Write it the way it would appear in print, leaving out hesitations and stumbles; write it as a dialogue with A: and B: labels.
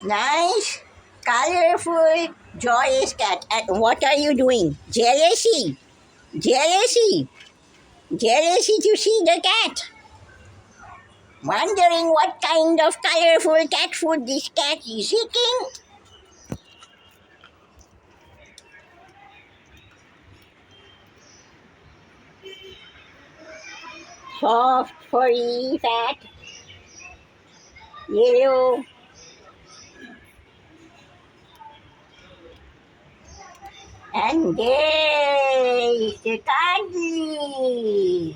A: Nice, colorful, joyous cat. And what are you doing? Jealousy. Jealousy. Jealousy to see the cat. Wondering what kind of colorful cat food this cat is eating. Soft, furry, fat, yellow. And there is the Cuddly.